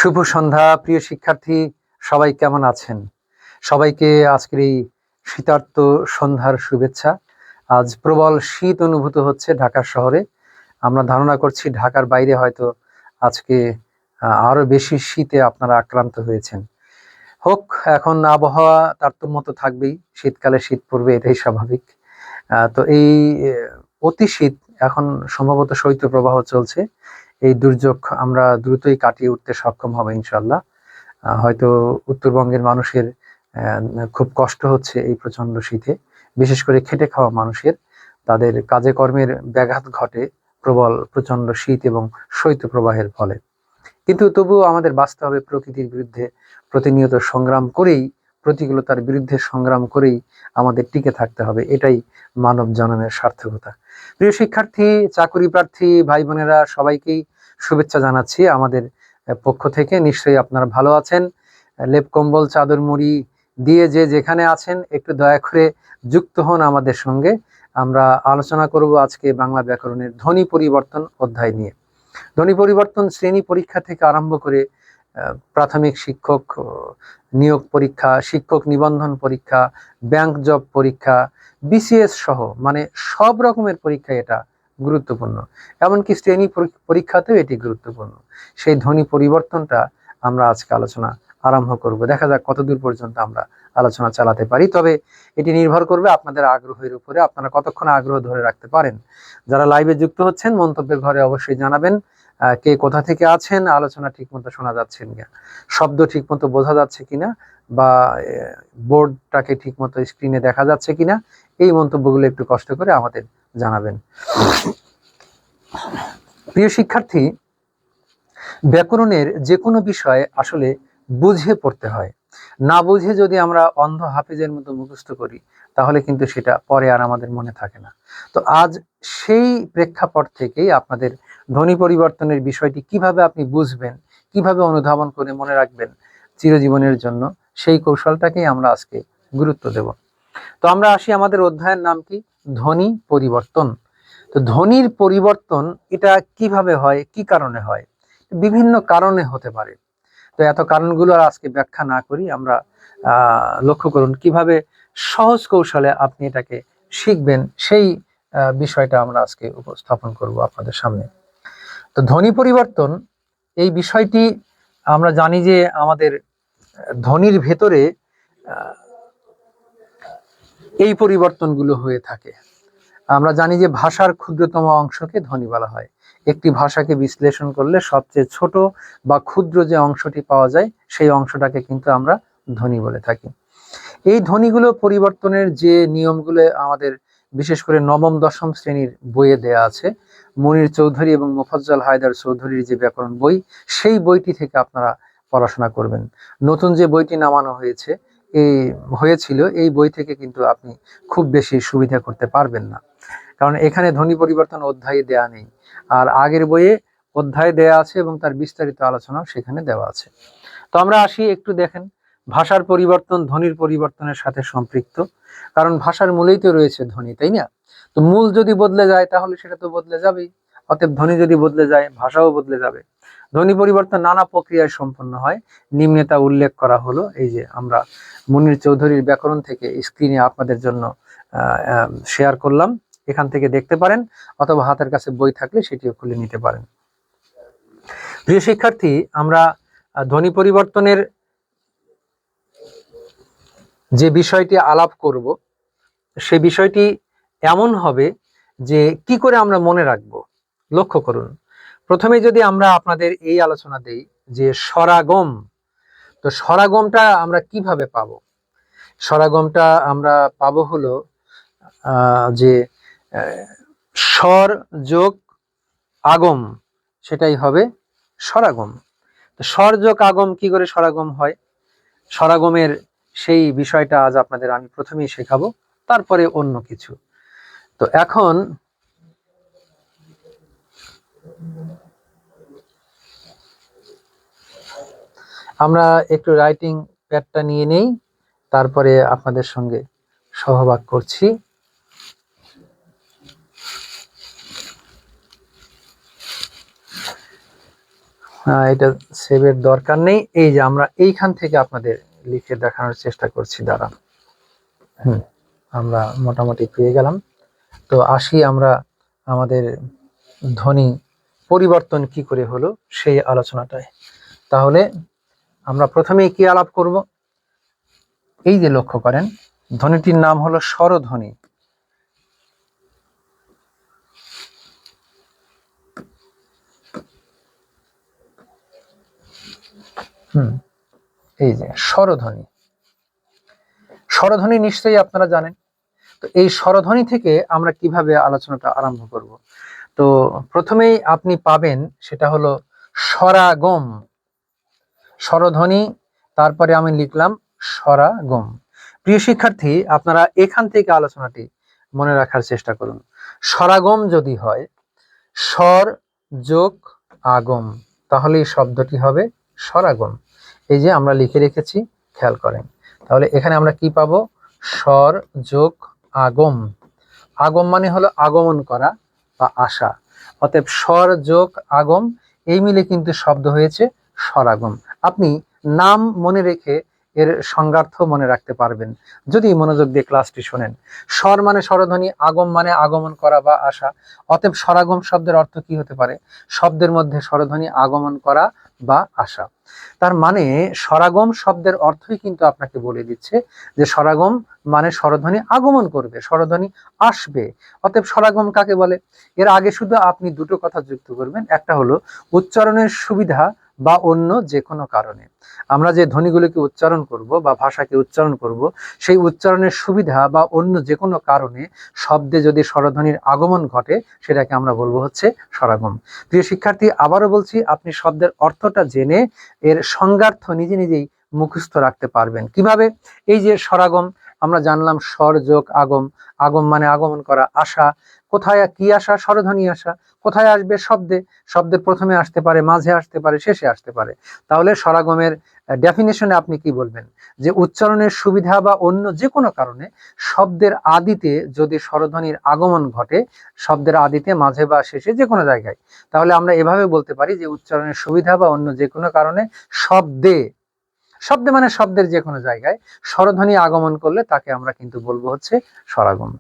শুভ সন্ধ্যা প্রিয় শিক্ষার্থী, সবাই কেমন আছেন? সবাইকে আজকের এই শীতার্ত সন্ধ্যার শুভেচ্ছা। আজ প্রবল শীত অনুভূত হচ্ছে ঢাকা শহরে। আমরা ধারণা করছি ঢাকার বাইরে হয়তো আজকে আরো বেশি শীতে আপনারা আক্রান্ত হয়েছেন। হোক, এখন আবহাওয়া তারতম্য তো থাকবেই, শীতকালে শীত পড়বে, এটাই স্বাভাবিক। তো এই অতি শীত এখন সম্ভবত শৈত্যপ্রবাহ চলছে। এই দুর্যোগ আমরা দ্রুতই কাটিয়ে উঠতে সক্ষম হব ইনশাল্লাহ। হয়তো উত্তরবঙ্গের মানুষের খুব কষ্ট হচ্ছে এই প্রচন্ড শীতে, বিশেষ করে খেটে খাওয়া মানুষের, তাদের কাজে কর্মের ব্যাঘাত ঘটে প্রবল প্রচন্ড শীত এবং শৈত্যপ্রবাহের ফলে। কিন্তু তবুও আমাদের বাঁচতে হবে প্রকৃতির বিরুদ্ধে, প্রতিনিয়ত সংগ্রাম করেই, প্রতিকূলতার বিরুদ্ধে সংগ্রাম করেই আমাদের টিকে থাকতে হবে। এটাই মানব জন্মের সার্থকতা। প্রিয় শিক্ষার্থী, চাকরি প্রার্থী ভাই বোনেরা, সবাইকেই শুভেচ্ছা জানাচ্ছি আমাদের পক্ষ থেকে। নিশ্চয়ই আপনারা ভালো আছেন। লেপ কম্বল চাদর মুড়ি দিয়ে যে যেখানে আছেন একটু দয়া করে যুক্ত হন আমাদের সঙ্গে। আমরা আলোচনা করব আজকে বাংলা ব্যাকরণের ধ্বনি পরিবর্তন অধ্যায় নিয়ে। ধ্বনি পরিবর্তন শ্রেণী পরীক্ষা থেকে আরম্ভ করে প্রাথমিক শিক্ষক নিয়োগ পরীক্ষা, শিক্ষক নিবন্ধন পরীক্ষা, ব্যাংক জব পরীক্ষা, বিসিএস সহ মানে সব রকমের পরীক্ষা এটা গুরুত্বপূর্ণ। এমনকি শ্রেণী পরীক্ষাতেও এটি গুরুত্বপূর্ণ। সেই ধ্বনি পরিবর্তনটা আমরা আজকে আলোচনা আরম্ভ করব। দেখা যাক কতদূর পর্যন্ত আমরা আলোচনা চালাতে পারি। তবে এটি নির্ভর করবে আপনাদের আগ্রহের উপরে, আপনারা কতক্ষণ আগ্রহ ধরে রাখতে পারেন। যারা লাইভে যুক্ত হচ্ছেন মন্তব্যের ঘরে অবশ্যই জানাবেন কে কোথা থেকে আছেন, আলোচনা ঠিকমতো শোনা যাচ্ছে কিনা, শব্দ ঠিকমতো বোঝা যাচ্ছে কিনা, বা বোর্ডটাকে ঠিকমতো স্ক্রিনে দেখা যাচ্ছে কিনা, এই মন্তব্যগুলো একটু কষ্ট করে আমাদের জানাবেন। প্রিয় শিক্ষার্থী, ব্যাকরণের যে কোনো বিষয় আসলে বুঝে পড়তে হয়। না বুঝে যদি আমরা অন্ধ হাফেজের মতো মুখস্থ করি তাহলে কিন্তু সেটা পরে আর আমাদের মনে থাকে না। তো আজ সেই প্রেক্ষাপট থেকেই আপনাদের ধ্বনি পরিবর্তনের বিষয়টি কিভাবে আপনি বুঝবেন, কিভাবে অনুধাবন করে মনে রাখবেন চিরজীবনের জন্য, সেই কৌশলটাকেই আমরা আজকে গুরুত্ব দেব। তো আমরা আসি, আমাদের অধ্যায়ের নাম কি? ধ্বনি পরিবর্তন। তো ধ্বনির পরিবর্তন এটা কিভাবে হয়, কি কারণে হয়? বিভিন্ন কারণে হতে পারে। তো এত কারণগুলো আর আজকে ব্যাখ্যা না করি, আমরা লক্ষ্য করুন কিভাবে সহজ কৌশলে আপনি এটাকে শিখবেন, সেই বিষয়টা আমরা আজকে উপস্থাপন করব আপনাদের সামনে। তো ধ্বনি পরিবর্তন এই বিষয়টি আমরা জানি যে আমাদের ধ্বনির ভেতরে এই পরিবর্তনগুলো হয়ে থাকে। আমরা জানি যে ভাষার ক্ষুদ্রতম অংশকে ধ্বনি বলা হয়। একটি ভাষাকে বিশ্লেষণ করলে সবচেয়ে ছোট বা ক্ষুদ্র যে অংশটি পাওয়া যায় সেই অংশটাকে কিন্তু আমরা ধ্বনি বলে থাকি। এই ধ্বনিগুলো পরিবর্তনের যে নিয়মগুলো আমাদের বিশেষ করে নবম দশম শ্রেণীর বইয়ে দেয়া আছে, মনির চৌধুরী এবং মোফাজ্জল হায়দার চৌধুরীর যে ব্যাকরণ বই, সেই বইটি থেকে আপনারা পড়াশোনা করবেন। নতুন যে বইটি নামানো হয়েছিল এই বই থেকে কিন্তু আপনি খুব বেশি সুবিধা করতে পারবেন না, কারণ এখানে ধ্বনি পরিবর্তন অধ্যায় দেয়া নেই। আর আগের বইয়ে অধ্যায় দেয়া আছে এবং তার বিস্তারিত আলোচনাও সেখানে দেওয়া আছে। তো আমরা আসি, একটু দেখেন, ভাষার পরিবর্তন ধ্বনির পরিবর্তনের সাথে সম্পৃক্ত, কারণ ভাষার মূলেই তো রয়েছে ধ্বনি, তাই না? তো মূল যদি বদলে যায় তাহলে সেটা তো বদলে যাবেই, অতএব ধ্বনি যদি বদলে যায় ভাষাও বদলে যাবে। ধ্বনি পরিবর্তন নানা প্রক্রিয়ায় সম্পন্ন হয়, নিম্নে তা উল্লেখ করা হলো। এই যে আমরা মনির চৌধুরীর ব্যাকরণ থেকে স্ক্রিনে আপনাদের জন্য শেয়ার করলাম, এখান থেকে দেখতে পারেন, অথবা হাতের কাছে বই থাকলে সেটিও খুলে নিতে পারেন। প্রিয় শিক্ষার্থী, আমরা ধ্বনি পরিবর্তনের যে বিষয়টি আলাপ করব সে বিষয়টি এমন হবে যে কি করে আমরা মনে রাখবো। লক্ষ্য করুন, প্রথমে যদি আমরা আপনাদের এই আলোচনা দেই যে স্বরাগম, তো স্বরাগমটা আমরা কিভাবে পাবো? স্বরাগমটা আমরা পাবো হলো যে স্বর যোগ আগম, সেটাই হবে স্বরাগম। স্বর যোগ আগম কি করে স্বরাগম হয়, স্বরাগমের সেই বিষয়টা আজ আপনাদের আমি প্রথমেই শেখাবো, তারপরে অন্য কিছু। তো এখন আমরা একটু রাইটিং প্যাডটা নিয়ে নেই, তারপরে আপনাদের সঙ্গে সহবাগ করছি। এটা সেভের দরকার নেই। এই যে আমরা এইখান থেকে আপনাদের লিখে দেখানোর চেষ্টা করছি, দ্বারা আমরা মোটামুটি পেয়ে গেলাম। তো আসি আমরা আমাদের ধ্বনি পরিবর্তন কি করে হলো সেই আলোচনাটায়। তাহলে আমরা প্রথমেই কি আলাপ করব? এই যে লক্ষ্য করেন, ধ্বনিটির নাম হলো স্বরধ্বনি। এই যে স্বরধ্বনি, স্বরধ্বনি নিশ্চয়ই আপনারা জানেন। তো এই স্বরধ্বনি থেকে আমরা কিভাবে আলোচনাটা আরম্ভ করব? তো প্রথমেই আপনি পাবেন সেটা হলো স্বরাগম, স্বরধ্বনি, তারপরে আমি লিখলাম স্বরাগম। প্রিয় শিক্ষার্থী, আপনারা এখান থেকে আলোচনাটি মনে রাখার চেষ্টা করুন। স্বরাগম যদি হয় স্বর যোগ আগম, তাহলে এই শব্দটি হবে স্বরাগম। এই যে আমরা লিখে রেখেছি, খেয়াল করেন। তাহলে এখানে আমরা কি পাবো? স্বর যোগ আগম। আগম মানে হলো আগমন করা বা আসা, অতএব স্বর যোগ আগম এই মিলে কিন্তু শব্দ হয়েছে স্বরাগম। আপনি নাম মনে রেখে এর সংজ্ঞার্থ মনে রাখতে পারবেন যদি মনোযোগ দিয়ে ক্লাসটি শোনেন। স্বর মানে স্বরধ্বনি, আগম মানে আগমন করা বা আসা, অতএব স্বরাগম শব্দের অর্থ কি হতে পারে? শব্দের মধ্যে স্বরধ্বনি আগমন করা বা আসা। তার মানে স্বরাগম শব্দের অর্থই কিন্তু আপনাকে বলে দিচ্ছে যে স্বরাগম মানে স্বরধ্বনি আগমন করবে, স্বরধ্বনি আসবে। অতএব স্বরাগম কাকে বলে? এর আগে শুধু আপনি দুটো কথা যুক্ত করবেন, একটা হলো উচ্চারণের সুবিধা বা অন্য যে কোনো কারণে। আমরা যে ধ্বনিগুলোকে উচ্চারণ করব বা ভাষাকে উচ্চারণ করব, সেই উচ্চারণের সুবিধা বা অন্য যে কোনো কারণে শব্দে যদি স্বরধ্বনির আগমন ঘটে, সেটাকে আমরা বলবো হচ্ছে স্বরাগম। প্রিয় শিক্ষার্থী, আবারও বলছি, আপনি শব্দের অর্থটা জেনে এর সংজ্ঞার্থ নিজে নিজেই মুখস্থ রাখতে পারবেন। কিভাবে? এই যে স্বরাগম, আমরা জানলাম স্বর যোগ আগম, আগম মানে আগমন করা, আসা। কোথায় কি আসা? স্বরধ্বনি আসা। কোথায় আসবে? শব্দে। শব্দের প্রথমে আসতে পারে, মাঝে আসতে পারে, শেষে আসতে পারে। তাহলে স্বরাগমের ডেফিনেশনে আপনি কি বলবেন? যে উচ্চারণের সুবিধা বা অন্য যে কোনো কারণে শব্দের আদিতে যদি স্বরধ্বনির আগমন ঘটে, শব্দের আদিতে, মাঝে বা শেষে, যে কোনো জায়গায়, তাহলে আমরা এভাবে বলতে পারি যে উচ্চারণের সুবিধা বা অন্য যে কোনো কারণে শব্দে, শব্দে মানে শব্দের যে কোনো জায়গায় স্বরধ্বনি আগমন করলে তাকে আমরা কিন্তু বলবো হচ্ছে স্বরাগম।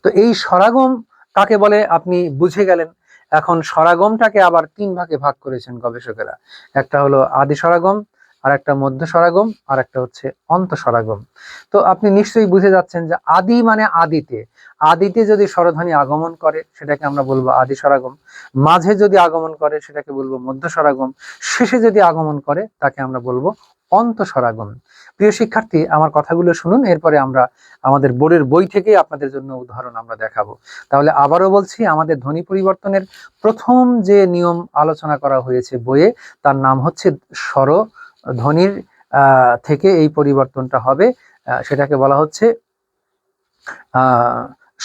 তো এই স্বরাগম কাকে বলে আপনি বুঝে গেলেন। এখন স্বরাগমটাকে আবার তিন ভাগে ভাগ করেছেন গবেষকেরা। একটা হলো আদি স্বরাগম, আর একটা মধ্য স্বরাগম, আর একটা হচ্ছে অন্ত স্বরাগম। তো আপনি নিশ্চয়ই বুঝে যাচ্ছেন যে আদি মানে আদিতে, আদিতে যদি স্বরধ্বনি আগমন করে সেটাকে আমরা বলবো আদি স্বরাগম, মাঝে যদি আগমন করে সেটাকে বলবো মধ্য স্বরাগম, শেষে যদি আগমন করে তাকে আমরা বলবো অন্ত স্বরাগম। প্রিয় শিক্ষার্থী, আমার কথাগুলো শুনুন, এরপরে আমরা আমাদের বোর্ডের বই থেকে আপনাদের জন্য উদাহরণ আমরা দেখাবো। তাহলে আবারও বলছি, আমাদের ধ্বনি পরিবর্তনের প্রথম যে নিয়ম আলোচনা করা হয়েছে বইয়ে, তার নাম হচ্ছে স্বর ধ্বনির থেকে এই পরিবর্তনটা হবে, সেটাকে বলা হচ্ছে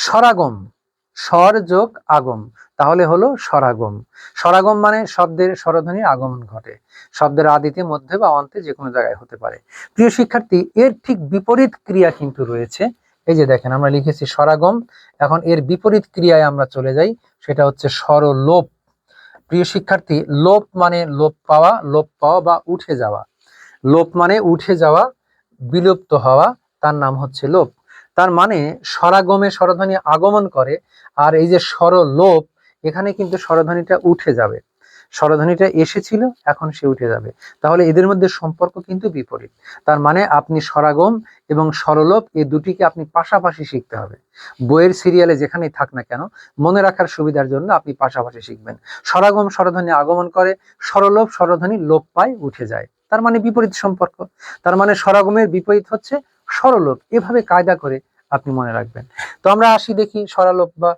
স্বরাগম। স্বর যোগ আগম, তাহলে হলো স্বরাগম। স্বরাগম মানে শব্দের স্বরধ্বনির আগমন ঘটে, শব্দের আদিতে, মধ্যে বা অন্তে যে কোনো জায়গায় হতে পারে। প্রিয় শিক্ষার্থী, এর ঠিক বিপরীত ক্রিয়া কিন্তু রয়েছে। এই যে দেখেন, আমরা লিখেছি স্বরাগম, এখন এর বিপরীত ক্রিয়ায় আমরা চলে যাই, সেটা হচ্ছে স্বরলোপ। প্রিয় শিক্ষার্থী, লোপ মানে লোপ পাওয়া, লোপ পাওয়া বা উঠে যাওয়া। লোপ মানে উঠে যাওয়া, বিলুপ্ত হওয়া, তার নাম হচ্ছে লোপ। তার মানে স্বরাগমে স্বরধ্বনি আগমন করে, আর এই যে স্বরলোপ, এখানে কিন্তু স্বরধ্বনিটা উঠে যাবে। স্বরধ্বনিটা এসেছিল, এখন সে উঠে যাবে। তাহলে এদের মধ্যে সম্পর্ক কিন্তু বিপরীত। তার মানে আপনি স্বরাগম এবং স্বরলোপ এই দুটিকে আপনি পাশাপাশি শিখতে হবে। বইয়ের সিরিয়ালে যেখানেই থাক না কেন, মনে রাখার সুবিধার জন্য আপনি পাশাপাশি শিখবেন। স্বরাগম স্বরধ্বনি আগমন করে, স্বরলোপ স্বরধ্বনি লোপ পায়, উঠে যায়। তার মানে বিপরীত সম্পর্ক। তার মানে স্বরাগমের বিপরীত হচ্ছে স্বরলোপ। এভাবে কায়দা করে আপনি মনে রাখবেন। তো আমরা আসি দেখি স্বরলোপ বা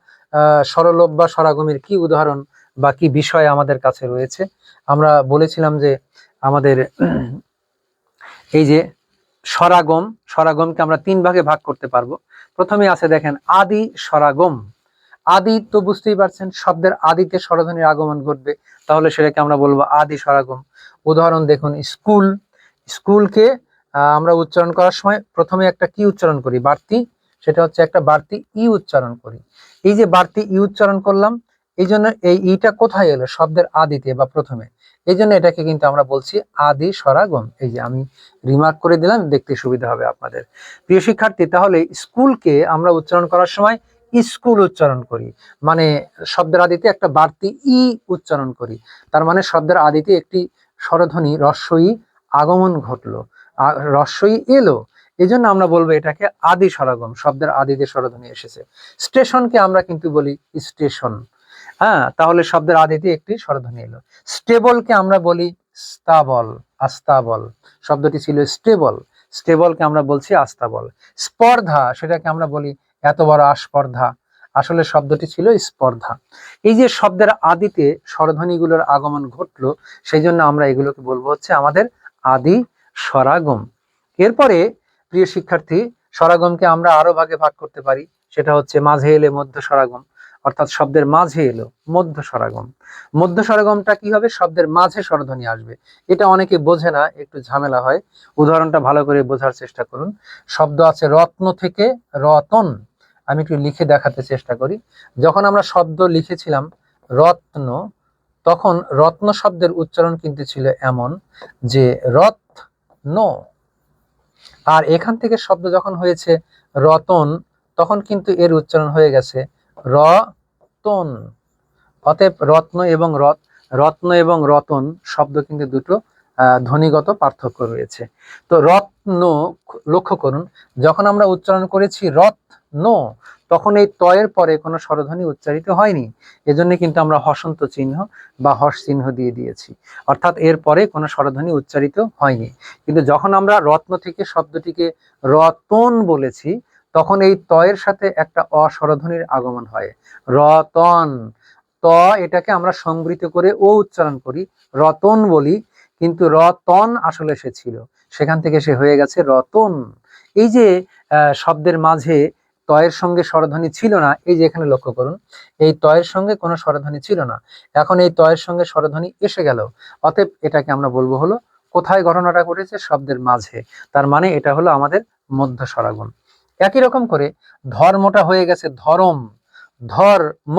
স্বরলোপ বা স্বরাগমের কি উদাহরণ বা কি বিষয় আমাদের কাছে রয়েছে। আমরা বলেছিলাম যে আমাদের এই যে স্বরাগম, স্বরাগমকে আমরা তিন ভাগে ভাগ করতে পারবো। প্রথমে আছে দেখেন আদি স্বরাগম। আদি তো বুঝতেই পারছেন, শব্দের আদিতে স্বরধ্বনির আগমন ঘটবে, তাহলে সেটাকে আমরা বলবো আদি স্বরাগম। উদাহরণ দেখুন, স্কুল। স্কুলকে আমরা উচ্চারণ করার সময় প্রথমে একটা কি উচ্চারণ করি? বাড়তি, সেটা হচ্ছে একটা বাড়তি ই উচ্চারণ করি। এই যে বাড়তি ই উচ্চারণ করলাম, এই জন্য এই ইটা কোথায় এলো? শব্দের আদিতে বা প্রথমে। এই জন্য এটাকে কিন্তু আমরা বলছি আদি স্বরাগম। এই যে আমি রিমার্ক করে দিলাম, দেখতে সুবিধা হবে আপনাদের। প্রিয় শিক্ষার্থী, তাহলে স্কুলকে আমরা উচ্চারণ করার সময় স্কুল উচ্চারণ করি, মানে শব্দের আদিতে একটা বাড়তি ই উচ্চারণ করি, তার মানে শব্দের আদিতে একটি স্বরধ্বনি রস্বই আগমন ঘটলো, রস্বই এলো, এই জন্য আমরা বলবো এটাকে আদি স্বরাগম, শব্দের আদিতে স্বরধ্বনি এসেছে। স্টেশনকে আমরা কিন্তু বলি স্টেশন, হ্যাঁ, তাহলে শব্দের আদিতে একটি স্বরধ্বনি এলো। স্টেবলকে আমরা বলি স্তাবল, আস্তাবল, শব্দটি ছিল স্টেবল, স্টেবলকে আমরা বলছি আস্তাবল। স্পর্ধা, সেটাকে আমরা বলি এত বড় আস্পর্ধা, আসলে শব্দটি ছিল স্পর্ধা। এই যে শব্দের আদিতে স্বরধ্বনিগুলোর আগমন ঘটলো, সেই জন্য আমরা এগুলোকে বলবো হচ্ছে আমাদের আদি স্বরাগম। এরপরে প্রিয় শিক্ষার্থী, স্বরাগমকে আমরা আরো ভাগে ভাগ করতে পারি, সেটা হচ্ছে মাঝে এলে মধ্য স্বরাগম, অর্থাৎ শব্দের মাঝে এলো মধ্য স্বরাগম। মধ্য স্বরাগমটা কি হবে? শব্দের মাঝে স্বরধ্বনি আসবে। এটা অনেকে বোঝে না, একটু ঝামেলা হয়। উদাহরণটা ভালো করে বোঝার চেষ্টা করুন। শব্দ আছে রত্ন থেকে রতন, আমি একটু লিখে দেখাতে চেষ্টা করি। যখন আমরা শব্দ লিখেছিলাম রত্ন, তখন রত্ন শব্দের উচ্চারণ কিন্তু ছিল এমন যে রত্ন, আর এখান থেকে শব্দ যখন হয়েছে রতন, তখন কিন্তু এর উচ্চারণ হয়ে গেছে রতন। অতএব রত্ন এবং রতন শব্দ কিন্তু দুটো ধ্বনিগত পার্থক্য রয়েছে। তো রত্ন, লক্ষ্য করুন, যখন আমরা উচ্চারণ করেছি রত্ন, তখন এই তয়ের পরে কোনো স্বরধ্বনি উচ্চারিত হয়নি, এজন্য কিন্তু আমরা হসন্ত চিহ্ন বা হর্ষ চিহ্ন দিয়ে দিয়েছি, অর্থাৎ এর পরে কোনো স্বরধ্বনি উচ্চারিত হয়নি। কিন্তু যখন আমরা রত্ন থেকে শব্দটিকে রতন বলেছি, তখন এই তয়ের সাথে একটা অস্বরধ্বনির আগমন হয়, রতন। ত এটাকে আমরা সংবৃত করে ও উচ্চারণ করি, রতন বলি, কিন্তু রতন আসলে সে ছিল, সেখান থেকে সে হয়ে গেছে রতন। এই যে শব্দের মাঝে তয়ের সঙ্গে স্বরধ্বনি ছিল না, এই যে এখানে লক্ষ্য করুন, এই তয়ের সঙ্গে কোনো স্বরধ্বনি ছিল না, এখন এই তয়ের সঙ্গে স্বরধ্বনি এসে গেল, অতএব এটাকে আমরা বলবো হলো, কোথায় ঘটনাটা ঘটেছে? শব্দের মাঝে, তার মানে এটা হলো আমাদের মধ্য স্বরাগম। একই রকম করে ধর্মটা হয়ে গেছে ধরম, ধর্ম,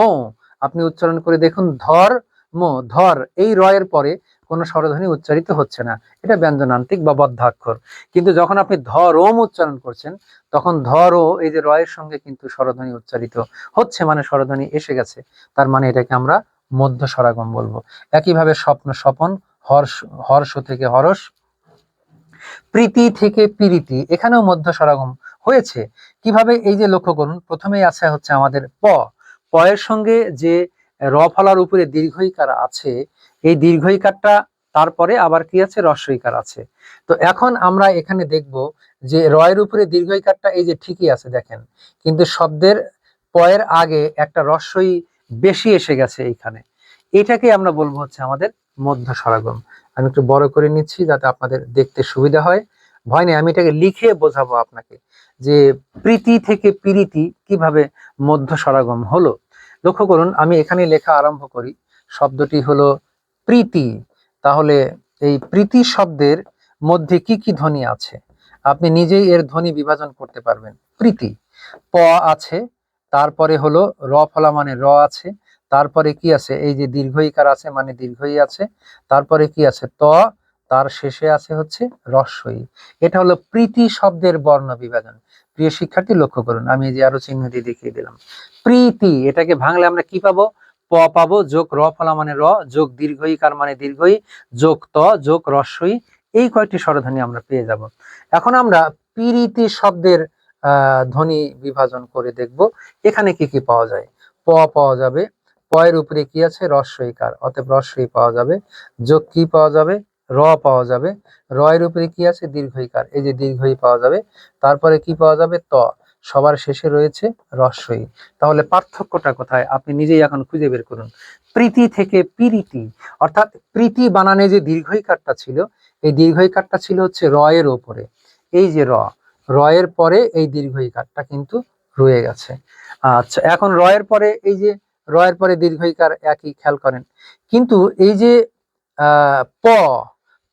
আপনি উচ্চারণ করে দেখুন ধর্ম, ধর, এই রয়ের পরে কোনো স্বরধ্বনি উচ্চারিত হচ্ছে না, এটা ব্যঞ্জনান্তিক বা বদ্ধাক্ষর। কিন্তু যখন আপনি ধরম উচ্চারণ করছেন, তখন ধরো, এই যে রয়ের সঙ্গে কিন্তু স্বরধ্বনি উচ্চারিত হচ্ছে, মানে স্বরধ্বনি এসে গেছে, তার মানে এটাকে আমরা মধ্য স্বরাগম বলবো। একইভাবে স্বপ্ন স্বপন, হর্ষ হর্ষ থেকে হরস, প্রীতি থেকে পিরিতি, এখানেও মধ্য স্বরাগম হয়েছে। কিভাবে? এই যে লক্ষ্য করুন, প্রথমেই আছে হচ্ছে আমাদের পয়ের সঙ্গে যে র ফলার উপরে দীর্ঘইকার আছে, এই দীর্ঘইকারটা তারপরে আবার কি আছে? রস্বইকার আছে। তো এখন আমরা এখানে দেখব যে রয়ের উপরে দীর্ঘইকারটা এই যে ঠিকই আছে দেখেন, কিন্তু শব্দের পয়ের আগে একটা রস্বই বেশি এসে গেছে এইখানে, এটাকে আমরা বলবো হচ্ছে আমাদের মধ্য স্বরাগম। আমি একটু বড় করে নিচ্ছি যাতে আপনাদের দেখতে সুবিধা হয়, ভয় নেই, আমি এটাকে লিখে বোঝাবো আপনাকে যে প্রীতি থেকে পিরিতি কিভাবে মধ্য স্বরাগম হলো। লক্ষ্য করুন, আমি এখানে লেখা আরম্ভ করি, শব্দটি হলো প্রীতি। তাহলে এই প্রীতি শব্দের মধ্যে কি কি ধ্বনি আছে আপনি নিজেই এর ধ্বনি বিভাজন করতে পারবেন। প্রীতি, প আছে, তারপরে হলো র ফলা মানে র আছে, তারপরে কি আছে? এই যে দীর্ঘইকার আছে মানে দীর্ঘই আছে, তারপরে কি আছে? ত, তার শেষে আছে হচ্ছে রস্বই। এটা হলো প্রীতি শব্দের বর্ণ বিভাজন। প্রিয় শিক্ষার্থী লক্ষ্য করুন, আমি এই যে আরো চিহ্ন দিয়ে দেখিয়ে দিলাম। প্রীতি, এটাকে ভাঙলে আমরা কি পাবো? প পাবো, যোগ র ফলা মানে র, যোগ দীর্ঘইকার মানে দীর্ঘই, যোগ ত, যোগ রস্বই, এই কয়েকটি স্বরধ্বনি আমরা পেয়ে যাব। এখন আমরা পিরিতি শব্দের ধ্বনি বিভাজন করে দেখব, এখানে কি কি পাওয়া যায়। প পাওয়া যাবে, পয়ের উপরে কি আছে? রস্বইকার, অতএব রস্বই পাওয়া যাবে। যোগ কি পাওয়া যাবে? র পাওয়া যাবে। র এর উপরে কি আছে? দীর্ঘইকার, এই যে দীর্ঘই পাওয়া যাবে। তারপরে কি পাওয়া যাবে? ত, সবার শেষে রয়েছে রস্বই। তাহলে পার্থক্যটা কোথায় আপনি নিজেই এখন খুঁজে বের করুন। প্রীতি থেকে পিরিতি, অর্থাৎ প্রীতি বানানে যে দীর্ঘইকারটা ছিল, এই দীর্ঘইকারটা ছিল হচ্ছে র এর ওপরে, এই যে র, র এর পরে এই দীর্ঘইকারটা কিন্তু রয়ে গেছে। আচ্ছা, এখন র এর পরে এই যে র এর পরে দীর্ঘইকার একই, খেয়াল করেন, কিন্তু এই যে প,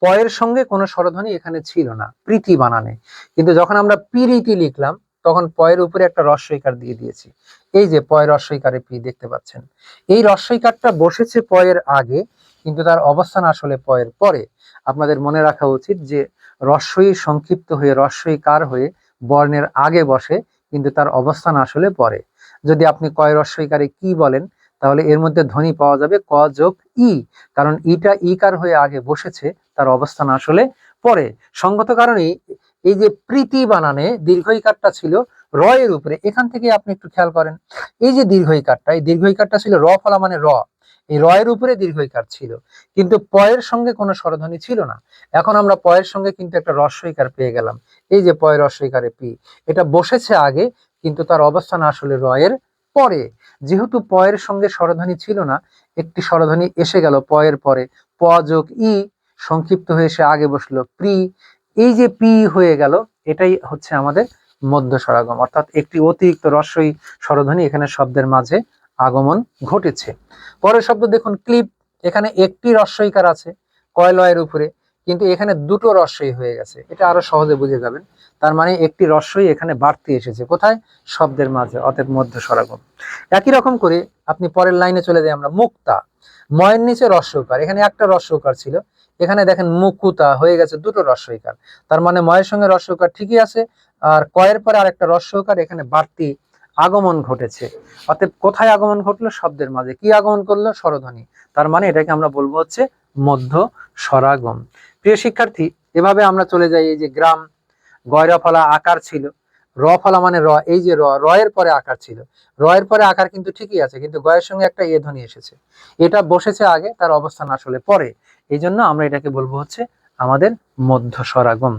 পয়ের সঙ্গে কোনো স্বরধ্বনি এখানে ছিল না প্রীতি বানানে, কিন্তু যখন আমরা পিরিতি লিখলাম, তখন পয়ের উপরে একটা রস্বইকার দিয়ে দিয়েছি, এই যে পয়ের রস্বইকারে পি দেখতে পাচ্ছেন, এই রস্বইকারটা বসেছে পয়ের আগে, কিন্তু তার অবস্থান আসলে পয়ের পরে। আপনাদের মনে রাখা উচিত যে রস্বই সংক্ষিপ্ত হয়ে রস্বই কার হয়ে বর্ণের আগে বসে, কিন্তু তার অবস্থান আসলে পরে। যদি আপনি কয় রস্বইকারে কি বলেন, তাহলে এর মধ্যে ধ্বনি পাওয়া যাবে ক যোগ ই, কারণ ইটা ইকার হয়ে আগে বসেছে, তার অবস্থান আসলে পরে। সঙ্গত কারণেই এই যে প্রীতি বানানে দীর্ঘইকারটা ছিল র এর উপরে। এখান থেকে আপনি একটু খেয়াল করেন, এই যে দীর্ঘইকারটা, এই দীর্ঘইকারটা ছিল র ফলা মানে র, এই র এর উপরে দীর্ঘইকার ছিল, কিন্তু পয়ের সঙ্গে কোনো স্বরধ্বনি ছিল না। এখন আমরা পয়ের সঙ্গে কিন্তু একটা রস্বইকার পেয়ে গেলাম, এই যে পয়ের রস্বইকারে পি, এটা বসেছে আগে কিন্তু তার অবস্থান আসলে র এর পরে। যেহেতু পয়ের সঙ্গে স্বরধ্বনি ছিল না, একটি স্বরধ্বনি এসে গেল পয়ের পরে, প যোগ ই সংক্ষিপ্ত হয়ে এসে আগে বসলো প্রি, এই যে পি হয়ে গেল, এটাই হচ্ছে আমাদের মধ্য স্বরাগম, অর্থাৎ একটি অতিরিক্ত রস্বই স্বরধ্বনি এখানে শব্দের মাঝে আগমন ঘটেছে। পরের শব্দ দেখুন ক্লিপ, এখানে একটি রস্বইকার আছে কয় লয়ের উপরে, কিন্তু এখানে দুটো রস্বই হয়ে গেছে, এটা আরো সহজে বুঝে যাবেন। তার মানে একটি রস্বই এখানে বাড়তি এসেছে কোথায়, শব্দের মাঝে, অতএব মধ্য স্বরাগম। একই রকম করে আপনি পরের লাইনে চলে যাই আমরা, মুক্তা, ময়ের নিচে রস্বইকার, এখানে একটা রস্বইকার ছিল, এখানে দেখেন মুকুতা হয়ে গেছে দুটো রস্বইকার, তার মানে ময়ের সঙ্গে রস্বইকার ঠিকই আছে, আর কয়ের পরে আরেকটা রস্বইকার এখানে বাড়তি আগমন ঘটেছে। অতএব কোথায় আগমন ঘটলো, শব্দের মাঝে। কি আগমন করলো, স্বরধ্বনি, তার মানে এটাকে আমরা বলবো হচ্ছে মধ্য স্বরাগম। প্রিয় শিক্ষার্থী, এভাবে আমরা চলে যাই, এই যে গ্রাম, গয়রা ফলা আকার ছিল, র ফলা মানে র, এই যে র, র এর পরে আকার ছিল, র এর পরে আকার কিন্তু ঠিকই আছে, কিন্তু গয়ের সঙ্গে একটা এ ধ্বনি এসেছে, এটা বসেছে আগে, তার অবস্থান আসলে পরে, এই জন্য আমরা এটাকে বলবো হচ্ছে আমাদের মধ্য স্বরাগম।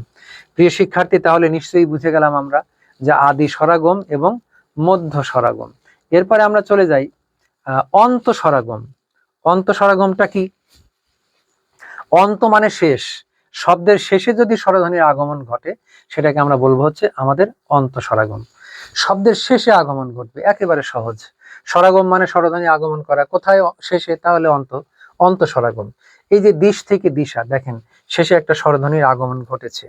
প্রিয় শিক্ষার্থী, তাহলে নিশ্চয়ই বুঝে গেলাম আমরা যে আদি স্বরাগম এবং মধ্য স্বরাগম। এরপরে আমরা চলে যাই অন্ত স্বরাগম। অন্ত স্বরাগমটা কি, অন্ত মানে শেষ, শব্দের শেষে যদি স্বরধ্বনির আগমন ঘটে, সেটাকে আমরা বলবো হচ্ছে আমাদের অন্ত স্বরাগম। শব্দের শেষে আগমন ঘটবে, একেবারে সহজ। স্বরাগম মানে স্বরধ্বনি আগমন করা, কোথায়, শেষে, তাহলে অন্ত, অন্ত স্বরাগম। এই যে দিশ থেকে দিশা, দেখেন শেষে একটা স্বরধ্বনির আগমন ঘটেছে।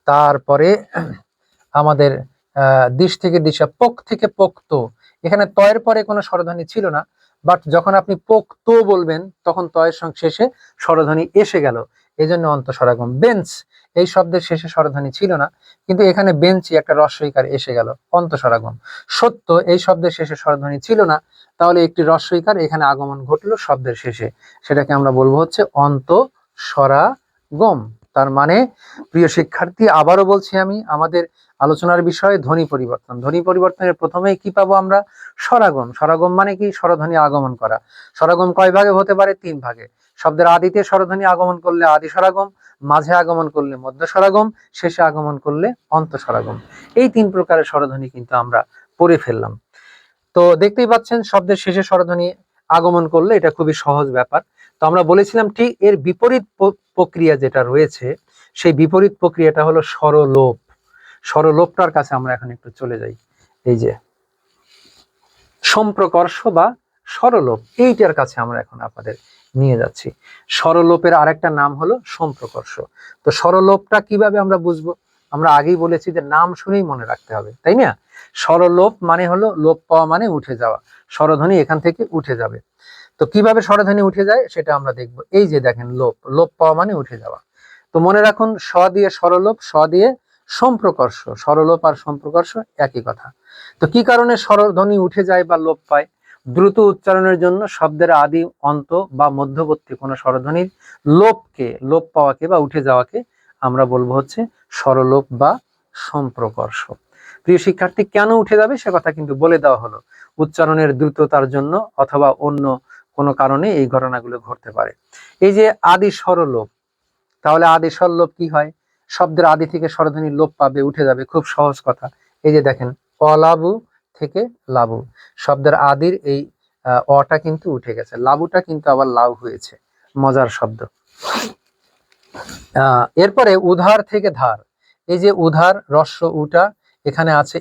তারপরে আমাদের দিশ থেকে দিশা, পোক থেকে পোক্ত, এখানে তয়ের পরে কোনো স্বরধ্বনি ছিল না, বাট যখন আপনি পোক্ত বলবেন তখন তয়ের সঙ্গে শেষে স্বরধ্বনি এসে গেল, এই জন্য অন্ত স্বরাগম। বেঞ্চ, এই শব্দের শেষে স্বরধ্বনি ছিল না, কিন্তু এখানে বেঞ্চি একটা রস্বইকার এসে গেল, অন্ত স্বরাগম। সত্য, এই শব্দের শেষে স্বরধ্বনি ছিল না, তাহলে একটি রস্বইকার এখানে আগমন ঘটলো শব্দের শেষে, সেটাকে আমরা বলবো হচ্ছে অন্ত স্বরাগম। তার মানে প্রিয় শিক্ষার্থী, আবারও বলছি আমি, আমাদের আলোচনার বিষয় ধ্বনি পরিবর্তন। ধ্বনি পরিবর্তনের প্রথমেই কি পাবো আমরা, স্বরাগম। স্বরাগম মানে কি, স্বরধ্বনি আগমন করা। স্বরাগম কয় ভাগে হতে পারে, তিন ভাগে। শব্দের আদিতে স্বরধ্বনি আগমন করলে আদি স্বরাগম, মাঝে আগমন করলে মধ্য স্বরাগম, শেষে আগমন করলে অন্ত স্বরাগম। এই তিন প্রকারের স্বরধ্বনি কিন্তু আমরা পড়ে ফেললাম। তো দেখতেই পাচ্ছেন, শব্দের শেষে স্বরধ্বনি আগমন করলে এটা খুবই সহজ ব্যাপার। তো আমরা বলেছিলাম ঠিক এর বিপরীত প্রক্রিয়া যেটা রয়েছে, সেই বিপরীত প্রক্রিয়াটা হলো স্বরলোপ। স্বরলোপটার কাছে আমরা এখন একটু চলে যাই। এই যে সম্প্রকর্ষ বা স্বরলোপ, এইটার কাছে আমরা এখন আপনাদের নিয়ে যাচ্ছি। স্বরলোপের আরেকটা নাম হলো সম্প্রকর্ষ। তো স্বরলোপটা কিভাবে আমরা বুঝবো, আমরা আগেই বলেছি যে নাম শুনেই মনে রাখতে হবে, তাই না? স্বরলোপ মানে হলো লোপ পাওয়া, মানে উঠে যাওয়া, স্বরধ্বনি এখান থেকে উঠে যাবে। তো কিভাবে স্বরধ্বনি উঠে যায় সেটা আমরা দেখব। এই যে দেখেন, লোপ, লোপ পাওয়া মানে উঠে যাওয়া। তো মনে রাখুন, স দিয়ে স্বরলোপ, স দিয়ে সম্প্রকর্ষ। স্বরলোপ আর সম্প্রকর্ষ একই কথা। তো কি কারণে স্বরধ্বনি উঠে যায় বা লোপ পায়? দ্রুত উচ্চারণের জন্য শব্দের আদি, অন্ত বা মধ্যবর্তী কোনো স্বরধ্বনির লোপকে, লোপ পাওয়াকে বা উঠে যাওয়াকে আমরা বলবো হচ্ছে স্বরলোপ বা সম্প্রকর্ষ। প্রিয় শিক্ষার্থী, কেন উঠে যাবে সে কথা কিন্তু বলে দেওয়া হলো। উচ্চারণের দ্রুততার জন্য অথবা অন্য কোনো কারণে এই ঘটনাগুলো ঘটতে পারে। এই যে আদি স্বরলোপ, তাহলে আদি স্বরলোপ কি হয়? শব্দের আদি থেকে স্বরধ্বনি লোপ পাবে, উঠে যাবে, খুব সহজ কথা। এই যে দেখেন, অলাবু থেকে লাবু, শব্দের আদির এই অটা কিন্তু উঠে গেছে, লাবুটা কিন্তু আবার লাউ হয়েছে, মজার শব্দ। এরপরে উধার থেকে ধার, এই যে উধার, রস্য উটা এখানে আছে,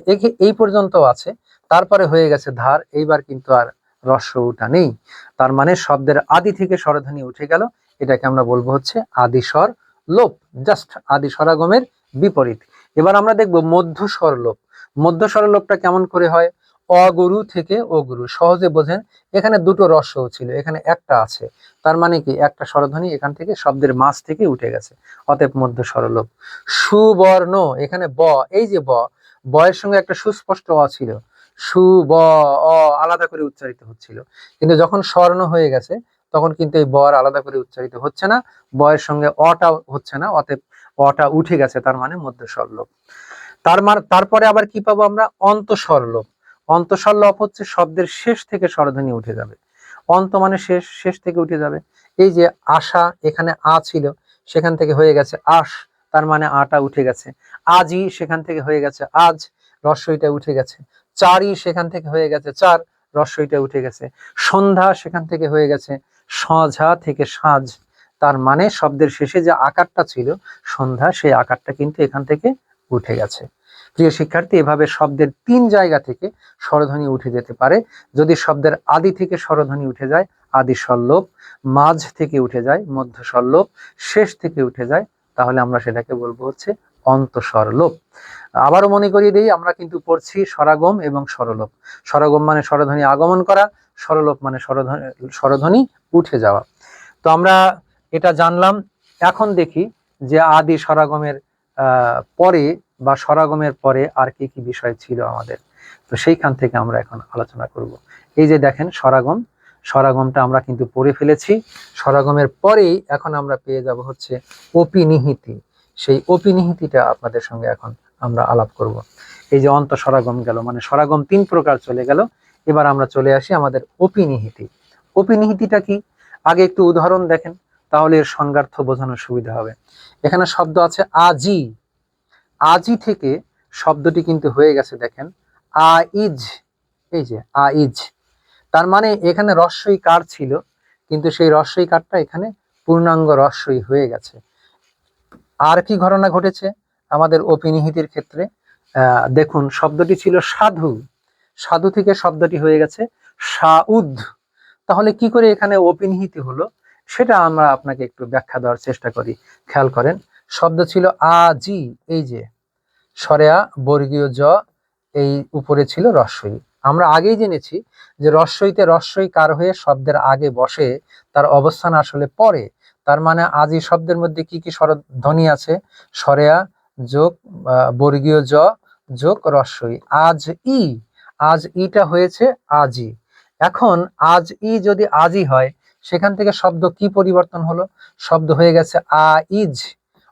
এই পর্যন্ত আছে, তারপরে হয়ে গেছে ধার, এইবার কিন্তু আর রস্য উটা নেই। তার মানে শব্দের আদি থেকে স্বরধ্বনি উঠে গেল, এটাকে আমরা বলবো হচ্ছে আদি স্বর লোপ, জাস্ট আদি স্বরাগমের বিপরীত। এবার আমরা দেখব মধ্য স্বর লোপ। মধ্য স্বর লোপটা কেমন করে হয়? অগুরু থেকে অগুরু, সহজে বোঝেন। এখানে দুটো রস্য ছিল, এখানে একটা আছে, তার মানে কি একটা স্বরধ্বনি এখান থেকে শব্দের মাঝ থেকে উঠে গেছে, অতএব মধ্য স্বরলোপ। সুবর্ণ, এখানে ব, এই যে ব, বয়ের সঙ্গে একটা সুস্পষ্ট অ ছিল, সু ব অ আলাদা করে উচ্চারিত হচ্ছিল, কিন্তু যখন স্বর্ণ হয়ে গেছে তখন কিন্তু এই ব আর আলাদা করে উচ্চারিত হচ্ছে না, বয়ের সঙ্গে অটা হচ্ছে না, অতএব অটা উঠে গেছে, তার মানে মধ্য স্বরলোপ। তারপরে আবার কি পাবো আমরা? অন্তঃস্বর লোপ। অন্তঃস্বর লোপ হচ্ছে শব্দের শেষ থেকে স্বরধ্বনি উঠে যাবে। অন্ত মানে শেষ, শেষ থেকে উঠে যাবে। এই যে আশা, এখানে আ ছিল, সেখান থেকে হয়ে গেছে আশ, তার মানে আটা উঠে গেছে। আজি, সেখান থেকে হয়ে গেছে আজ, রস্বইটা উঠে গেছে। চারি, সেখান থেকে হয়ে গেছে চার, রস্বইটা উঠে গেছে। সন্ধ্যা, সেখান থেকে হয়ে গেছে সঝা থেকে সাজ, তার মানে শব্দের শেষে যে আকারটা ছিল সন্ধ্যা, সেই আকারটা কিন্তু এখান থেকে উঠে গেছে। প্রিয় শিক্ষার্থী, এভাবে শব্দের 3 জায়গা থেকে স্বরধ্বনি উঠে যেতে পারে। যদি শব্দের আদি থেকে স্বরধ্বনি উঠে যায় আদি স্বরলোপ, মাঝ থেকে উঠে যায় মধ্য স্বরলোপ, শেষ থেকে উঠে যায়, তাহলে আমরা সেটাকে বলবো হচ্ছে অন্তঃস্বরলোপ। আবারও মনে করিয়ে দিই, আমরা কিন্তু পড়ছি স্বরাগম এবং স্বরলোপ। স্বরাগম মানে স্বরধ্বনি আগমন করা, স্বরলোপ মানে স্বরধ্বনি উঠে যাওয়া। তো আমরা এটা জানলাম। এখন দেখি যে আদি স্বরাগমের পরে বা স্বরাগমের পরে আর কি কি বিষয় ছিল আমাদের, তো সেইখান থেকে আমরা এখন আলোচনা করব। এই যে দেখেন স্বরাগম, স্বরাগমটা আমরা কিন্তু পড়ে ফেলেছি। স্বরাগমের পরেই এখন আমরা পেয়ে যাব হচ্ছে অপিনিহিতি। সেই অপিনিহিতিটা আপনাদের সঙ্গে এখন আমরা আলাপ করব। এই যে অন্ত স্বরাগম গেল, মানে স্বরাগম 3 প্রকার চলে গেল। এবার আমরা চলে আসি আমাদের অপিনিহিতি। অপিনিহিতিটা কি? আগে একটু উদাহরণ দেখেন, তাহলে এর সংজ্ঞার্থ বোঝানোর সুবিধা হবে। এখানে শব্দ আছে আজি, আজি থেকে শব্দটি কিন্তু হয়ে গেছে দেখেন আইজ, এই যে আইজ, তার মানে এখানে রস্বই কার ছিল, কিন্তু সেই রস্বই কারটা এখানে পূর্ণাঙ্গ রস্বই হয়ে গেছে। আর কি ঘটনা ঘটেছে আমাদের অপিনিহিতির ক্ষেত্রে? দেখুন, শব্দটি ছিল সাধু, সাধু থেকে শব্দটি হয়ে গেছে সাউদ। তাহলে কি করে এখানে অপিনিহিতি হলো সেটা আমরা আপনাকে একটু ব্যাখ্যা দেওয়ার চেষ্টা করি। খেয়াল করেন, শব্দ ছিল আজি, এই যে সরেয়া বর্গীয় জ, এই উপরে ছিল রস্বই। আমরা আগেই জেনেছি যে রস্বইতে রস্বই কার হয়ে শব্দের আগে বসে, তার অবস্থান আসলে পরে। তার মানে আজি শব্দের মধ্যে কি কি স্বরধ্বনি আছে? সরেয়া যোগ বর্গীয় জ যোগ রস্বই। আজ ই, আজ ইটা হয়েছে আজি। এখন আজ ই যদি আজি হয়, সেখান থেকে শব্দ কি পরিবর্তন হলো? শব্দ হয়ে গেছে আইজ।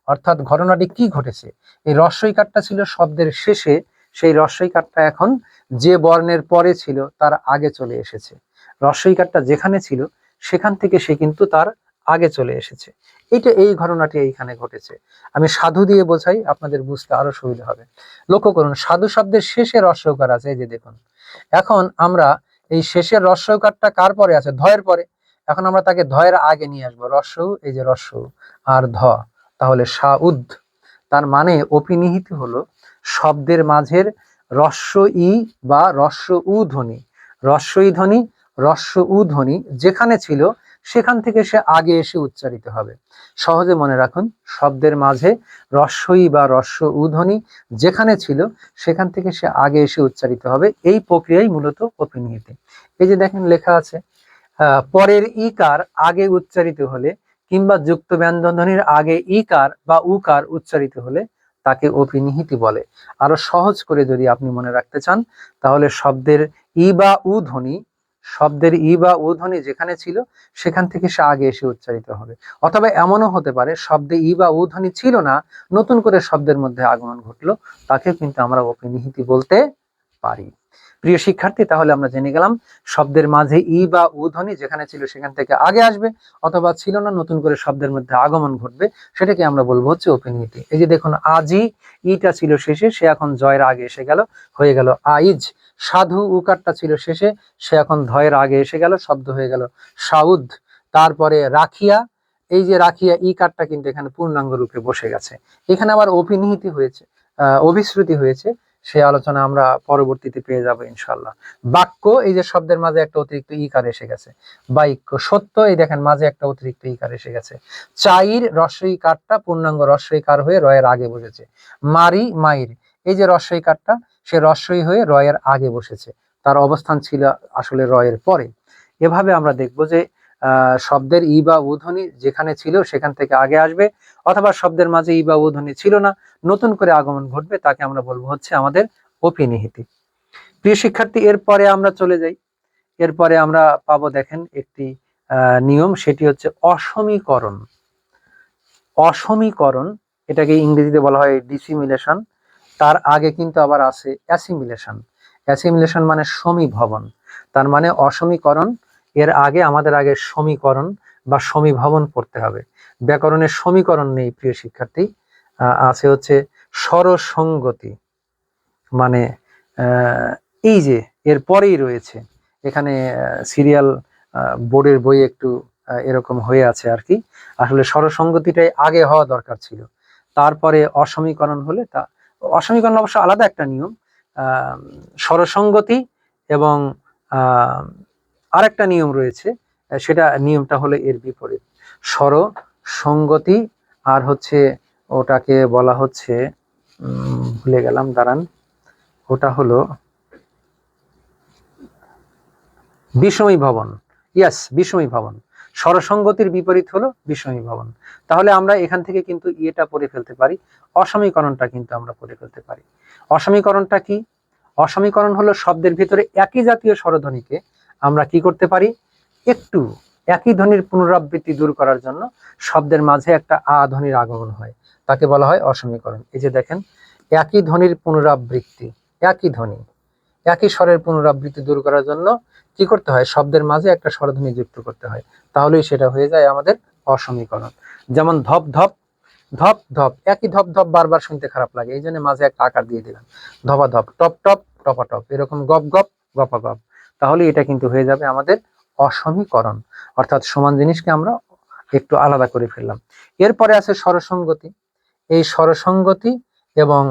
অর্থাৎ ঘটনাটি কি ঘটেছে? এই রস্বই কারটা ছিল শব্দের শেষে, সেই রস্বই কারটা এখন যে বর্ণের পরে ছিল তার আগে চলে এসেছে। রস্বই কারটা যেখানে ছিল সেখান থেকে সে কিন্তু তার আগে চলে এসেছে। এই ঘটনাটি এইখানে ঘটেছে। আমি সাধু দিয়ে বোঝাই, আপনাদের বুঝতে আরো সুবিধা হবে। লক্ষ্য করুন, সাধু শব্দের শেষে রস্বইকার আছে, এই যে দেখুন। এখন আমরা এই শেষের রস্বইকারটা কার পরে আছে? ধয়ের পরে। এখন আমরা তাকে ধয়ের আগে নিয়ে আসবো, রস্বউ, এই যে রস্বউ আর ধ, তাহলে সাউদ। তার মানে অপিনিহিত হলো শব্দের মাঝের রস্ব ই বা রস্ব উ ধ্বনি, রস্বই ধ্বনি, রস্ব উ ধ্বনি যেখানে ছিল সেখান থেকে সে আগে এসে উচ্চারিত হবে। সহজে মনে রাখুন, শব্দের মাঝে রস্বই বা রস্ব উ ধ্বনি যেখানে ছিল সেখান থেকে সে আগে এসে উচ্চারিত হবে। এই প্রক্রিয়াই মূলত অপিনিহিতি। এই যে দেখেন লেখা আছে, পরের ইকার আগে উচ্চারিত হলে কিংবা যুক্ত ব্যঞ্জন ধ্বনির আগে ইকার বা উকার উচ্চারিত হলে তাকে অপিনিহিতি বলে। আরো সহজ করে যদি আপনি মনে রাখতে চান, তাহলে শব্দের ই বা উ ধ্বনি, শব্দের ই বা উ ধ্বনি যেখানে ছিল সেখান থেকে সে আগে এসে উচ্চারিত হবে। অথবা এমনও হতে পারে শব্দে ই বা উ ধ্বনি ছিল না, নতুন করে শব্দের মধ্যে আগমন ঘটলো, তাকে কিন্তু আমরা অপিনিহিতি বলতে পারি। প্রিয় শিক্ষার্থী, তাহলে আমরা জেনে গেলাম শব্দের মাঝে ই বা উ ধ্বনি যেখানে ছিল সেখান থেকে আগে আসবে, অথবা ছিল না, নতুন করে শব্দের মধ্যে আগমন ঘটবে, সেটাকে আমরা বলবো হচ্ছে অপিনিহিতি। এই যে দেখুন, আজি ইটা ছিল শেষে, সে এখন জয়ের আগে এসে গেল, হয়ে গেল আইজ। সাধু উকারটা ছিল শেষে, সে এখন ধয়ের আগে এসে গেল, শব্দ হয়ে গেল সাউদ। তারপরে রাখিয়া, এই যে রাখিয়া ই কারটা কিন্তু এখানে পূর্ণাঙ্গ রূপে বসে গেছে। এখানে আবার অপিনিহিতি হয়েছে, অভিশ্রুতি হয়েছে, সে আলোচনা আমরা পরবর্তীতে পেয়ে যাবো ইনশাল্লাহ। বাক্য, এই যে শব্দের মাঝে একটা অতিরিক্ত ইকার এসে গেছে, বাক্য। সত্য, এই দেখেন মাঝে একটা অতিরিক্ত ইকার এসে গেছে। চাইর, রস্বই কারটা পূর্ণাঙ্গ রস্বই কার হয়ে রয়ের আগে বসেছে। মারি, মাইর, এই যে রস্বই কারটা সে রস্বই হয়ে রয়ের আগে বসেছে, তার অবস্থান ছিল আসলে র এর পরে। এভাবে আমরা দেখব যে শব্দের ই বা উ ধ্বনি যেখানে ছিল সেখান থেকে আগে আসবে, অথবা শব্দের মাঝে ই বা উ ধ্বনি ছিল না, নতুন করে আগমন ঘটবে, তাকে আমরা বলবো হচ্ছে আমাদের অপিনিহিতি। প্রিয় শিক্ষার্থী, এরপরে আমরা চলে যাই। এরপরে আমরা পাবো দেখেন একটি নিয়ম, সেটি হচ্ছে অসমীকরণ। অসমীকরণ, এটাকে ইংরেজিতে বলা হয় ডিসিমিলেশন। তার আগে কিন্তু আবার আছে অ্যাসিমিলেশন। অ্যাসিমিলেশন মানে সমীভবন, তার মানে অসমীকরণ এর আগে আমাদের আগে সমীকরণ বা সমীভবন পড়তে হবে। ব্যাকরণের সমীকরণ নেই প্রিয় শিক্ষার্থী, আছে হচ্ছে স্বরসঙ্গতি। মানে এই যে এর পরেই রয়েছে, এখানে সিরিয়াল বোর্ডের বই একটু এরকম হয়ে আছে আর কি। আসলে স্বরসঙ্গতিটাই আগে হওয়া দরকার ছিল, তারপরে অসমীকরণ হলে তা। অসমীকরণ অবশ্য আলাদা একটা নিয়ম, স্বরসঙ্গতি এবং আরেকটা নিয়ম রয়েছে, সেটা নিয়মটা হলো এর বিপরীত। স্বরসঙ্গতি আর হচ্ছে ওটাকে বলা হচ্ছে ভুলে গেলাম, দাঁড়ান, ওটা হলো বিষমীভবন। ইয়াস, বিষমীভবন। স্বরসঙ্গতির বিপরীত হলো বিষমীভবন। তাহলে আমরা এখান থেকে কিন্তু ইয়েটা পড়ে ফেলতে পারি, অসমীকরণটা কিন্তু আমরা পড়ে ফেলতে পারি। অসমীকরণটা কি? অসমীকরণ হলো শব্দের ভিতরে একই জাতীয় স্বরধ্বনিকে আমরা কি করতে পারি, একটু একই ধ্বনির পুনরাবৃত্তি দূর করার জন্য শব্দের মাঝে একটা আ ধ্বনির আগমন হয়, তাকে বলা হয় অসমীকরণ। এই যে দেখেন, একই ধ্বনির পুনরাবৃত্তি, একই ধ্বনি একই স্বরের পুনরাবৃত্তি দূর করার জন্য কি করতে হয়, শব্দের মাঝে একটা স্বরধ্বনি যুক্ত করতে হয়, তাহলেই সেটা হয়ে যায় আমাদের অসমীকরণ। যেমন ধপ ধপ, ধপ ধপ, একই ধপ ধপ বারবার শুনতে খারাপ লাগে, এই জন্য মাঝে একটা আকার দিয়ে দিলাম ধপা ধপ। টপ টপ, টপা টপ, এরকম গপ গপ, গপা গপ, তাহলে এটা কিন্তু হয়ে যাবে আমাদের অসমীকরণ, অর্থাৎ সমান জিনিসকে আমরা একটু আলাদা করে ফেললাম। এরপরে আছে স্বরসঙ্গতি। এই স্বরসঙ্গতি এবং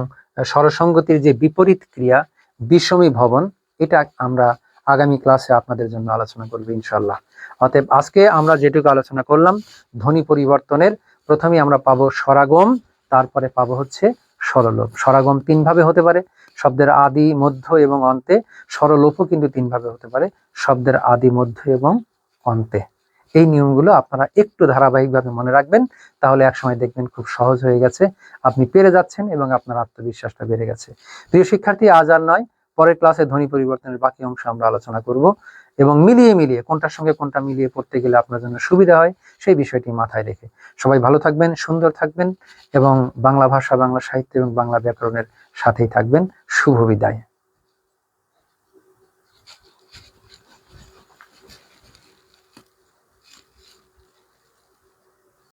স্বরসঙ্গতির যে বিপরীত ক্রিয়া বিষমীভবন, এটা আমরা আগামী ক্লাসে আপনাদের জন্য আলোচনা করব ইনশাল্লাহ। অতএব আজকে আমরা যেটুকু আলোচনা করলাম ধ্বনি পরিবর্তনের, প্রথমে আমরা পাবো স্বরাগম, তারপরে পাবো হচ্ছে স্বরলোপ। স্বরাগম তিন ভাবে হতে পারে, শব্দের আদি মধ্য এবং অন্তে। স্বরলোপও কিন্তু তিন ভাবে হতে পারে, শব্দের আদি মধ্য এবং অন্তে। এই নিয়মগুলো আপনারা একটু ধারাবাহিকভাবে মনে রাখবেন, তাহলে একসময় দেখবেন খুব সহজ হয়ে গেছে, আপনি পেরে যাচ্ছেন এবং আপনার আত্মবিশ্বাসটা বেড়ে গেছে। প্রিয় শিক্ষার্থী, আজ আর নয়, পরের ক্লাসে ধ্বনি পরিবর্তনের বাকি অংশ আমরা আলোচনা করব, এবং মিলিয়ে মিলিয়ে কোনটার সঙ্গে কোনটা মিলিয়ে পড়তে গেলে আপনার জন্য সুবিধা হয় সেই বিষয়টি মাথায় রেখে সবাই ভালো থাকবেন, সুন্দর থাকবেন এবং বাংলা ভাষা, বাংলা সাহিত্য এবং বাংলা ব্যাকরণের সাথেই থাকবেন। শুভ বিদায়।